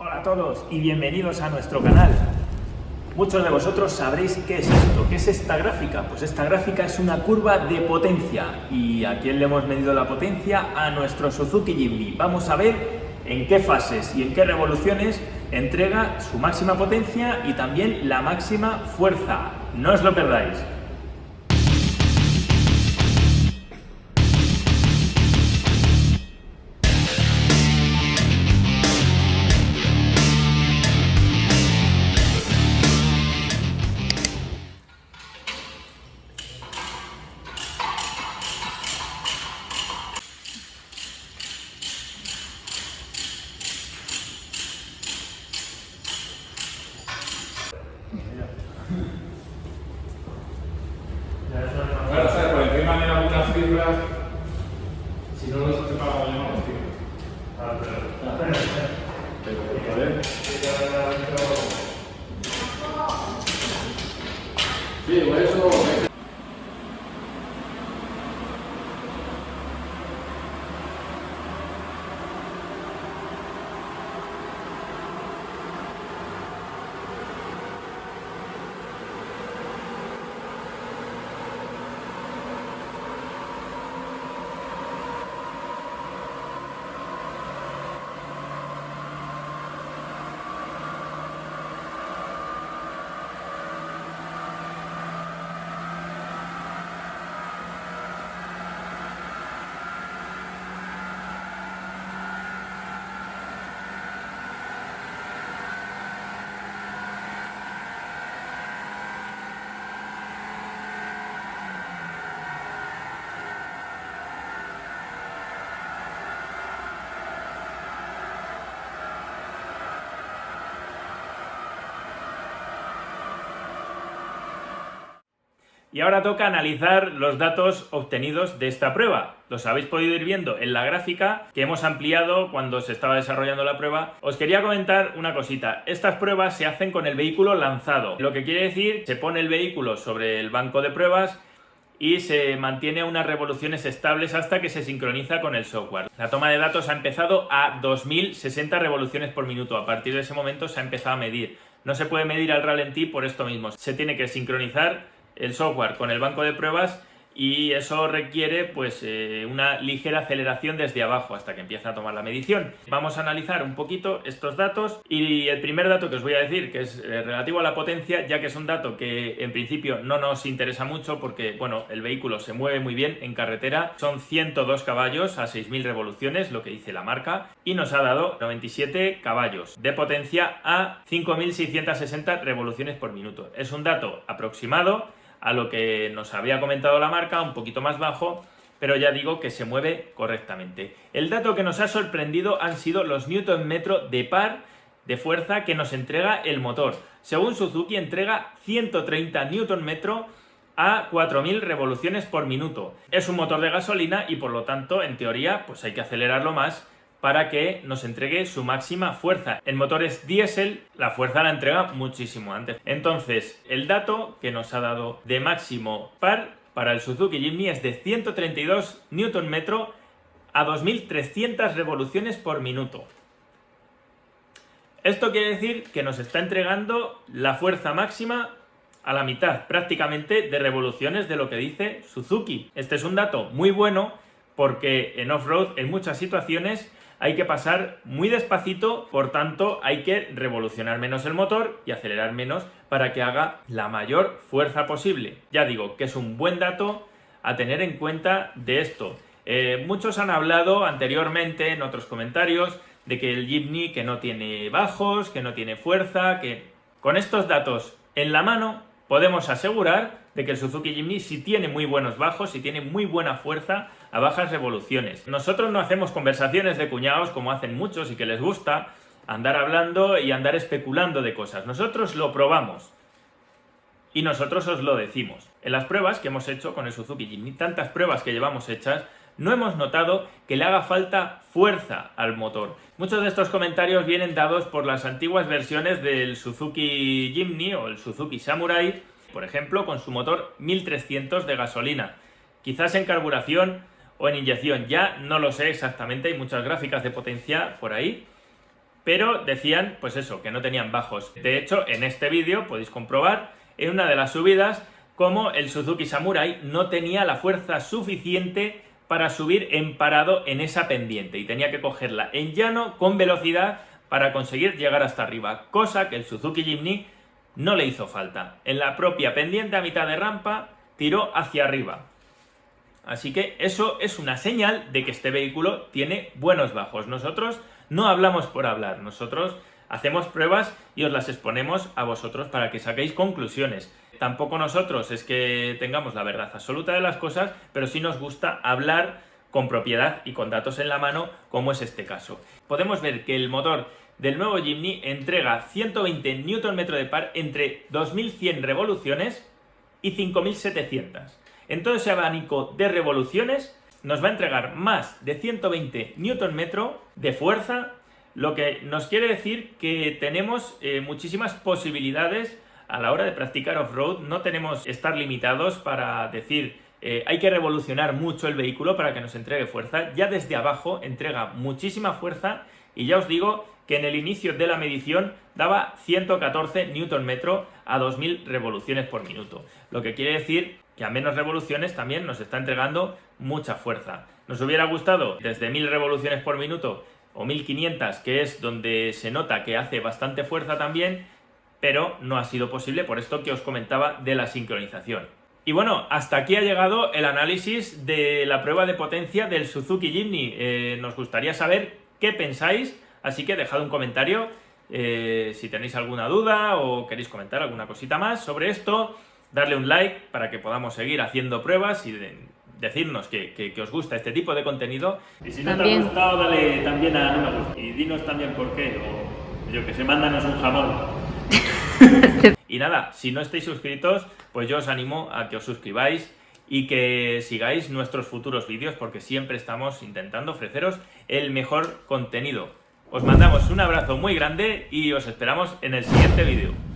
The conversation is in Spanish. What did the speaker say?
Hola a todos y bienvenidos a nuestro canal. Muchos de vosotros sabréis qué es esto, qué es esta gráfica. Pues esta gráfica es una curva de potencia. ¿Y a quién le hemos medido la potencia? A nuestro Suzuki Jimny. Vamos a ver en qué fases y en qué revoluciones entrega su máxima potencia y también la máxima fuerza. No os lo perdáis. Bueno, o sea, por encima de algunas cifras, si no los separamos ya no los Sí, por eso. Y ahora toca analizar los datos obtenidos de esta prueba. Los habéis podido ir viendo en la gráfica que hemos ampliado cuando se estaba desarrollando la prueba. Os quería comentar una cosita. Estas pruebas se hacen con el vehículo lanzado, lo que quiere decir se pone el vehículo sobre el banco de pruebas y se mantiene unas revoluciones estables hasta que se sincroniza con el software. La toma de datos ha empezado a 2060 revoluciones por minuto. A partir de ese momento se ha empezado a medir. No se puede medir al ralentí por esto mismo. Se tiene que sincronizar el software con el banco de pruebas y eso requiere pues una ligera aceleración desde abajo hasta que empieza a tomar la medición. Vamos a analizar un poquito estos datos y el primer dato que os voy a decir, que es relativo a la potencia, ya que es un dato que en principio no nos interesa mucho porque bueno, el vehículo se mueve muy bien en carretera, son 102 caballos a 6.000 revoluciones, lo que dice la marca, y nos ha dado 97 caballos de potencia a 5.660 revoluciones por minuto. Es un dato aproximado a lo que nos había comentado la marca, un poquito más bajo, pero ya digo que se mueve correctamente. El dato que nos ha sorprendido han sido los Newton metro de par de fuerza que nos entrega el motor. Según Suzuki entrega 130 Newton metro a 4.000 revoluciones por minuto. Es un motor de gasolina y por lo tanto, en teoría, pues hay que acelerarlo más para que nos entregue su máxima fuerza. En motores diésel la fuerza la entrega muchísimo antes. Entonces, el dato que nos ha dado de máximo par para el Suzuki Jimny es de 132 Nm a 2.300 revoluciones por minuto. Esto quiere decir que nos está entregando la fuerza máxima a la mitad, prácticamente, de revoluciones de lo que dice Suzuki. Este es un dato muy bueno porque en off-road, en muchas situaciones, hay que pasar muy despacito, por tanto hay que revolucionar menos el motor y acelerar menos para que haga la mayor fuerza posible. Ya digo que es un buen dato a tener en cuenta de esto. Muchos han hablado anteriormente en otros comentarios de que el Jimny que no tiene bajos, que no tiene fuerza, que con estos datos en la mano podemos asegurar de que el Suzuki Jimny sí tiene muy buenos bajos, sí tiene muy buena fuerza a bajas revoluciones. Nosotros no hacemos conversaciones de cuñados como hacen muchos y que les gusta andar hablando y andar especulando de cosas. Nosotros lo probamos y nosotros os lo decimos. En las pruebas que hemos hecho con el Suzuki Jimny, tantas pruebas que llevamos hechas, no hemos notado que le haga falta fuerza al motor. Muchos de estos comentarios vienen dados por las antiguas versiones del Suzuki Jimny o el Suzuki Samurai, por ejemplo, con su motor 1300 de gasolina. Quizás en carburación o en inyección, ya no lo sé exactamente, hay muchas gráficas de potencia por ahí, pero decían, pues eso, que no tenían bajos. De hecho, en este vídeo podéis comprobar en una de las subidas cómo el Suzuki Samurai no tenía la fuerza suficiente para subir en parado en esa pendiente y tenía que cogerla en llano con velocidad para conseguir llegar hasta arriba, cosa que el Suzuki Jimny no le hizo falta. En la propia pendiente a mitad de rampa tiró hacia arriba. Así que eso es una señal de que este vehículo tiene buenos bajos. Nosotros no hablamos por hablar, nosotros hacemos pruebas y os las exponemos a vosotros para que saquéis conclusiones. Tampoco nosotros es que tengamos la verdad absoluta de las cosas, pero sí nos gusta hablar con propiedad y con datos en la mano, como es este caso. Podemos ver que el motor del nuevo Jimny entrega 120 Nm de par entre 2100 revoluciones y 5700. En todo ese abanico de revoluciones nos va a entregar más de 120 Nm de fuerza, lo que nos quiere decir que tenemos muchísimas posibilidades a la hora de practicar off-road. No tenemos que estar limitados para decir hay que revolucionar mucho el vehículo para que nos entregue fuerza. Ya desde abajo entrega muchísima fuerza y ya os digo que en el inicio de la medición daba 114 Nm a 2000 revoluciones por minuto, lo que quiere decir que a menos revoluciones también nos está entregando mucha fuerza. Nos hubiera gustado desde 1000 revoluciones por minuto o 1500, que es donde se nota que hace bastante fuerza también, pero no ha sido posible por esto que os comentaba de la sincronización. Y bueno, hasta aquí ha llegado el análisis de la prueba de potencia del Suzuki Jimny. Nos gustaría saber qué pensáis, así que dejad un comentario si tenéis alguna duda o queréis comentar alguna cosita más sobre esto. Darle un like para que podamos seguir haciendo pruebas y decirnos que os gusta este tipo de contenido. Y si no te ha gustado, dale también a no me gusta. Y dinos también por qué, o yo que sé, mándanos un jamón. Y nada, si no estáis suscritos, pues yo os animo a que os suscribáis y que sigáis nuestros futuros vídeos, porque siempre estamos intentando ofreceros el mejor contenido. Os mandamos un abrazo muy grande y os esperamos en el siguiente vídeo.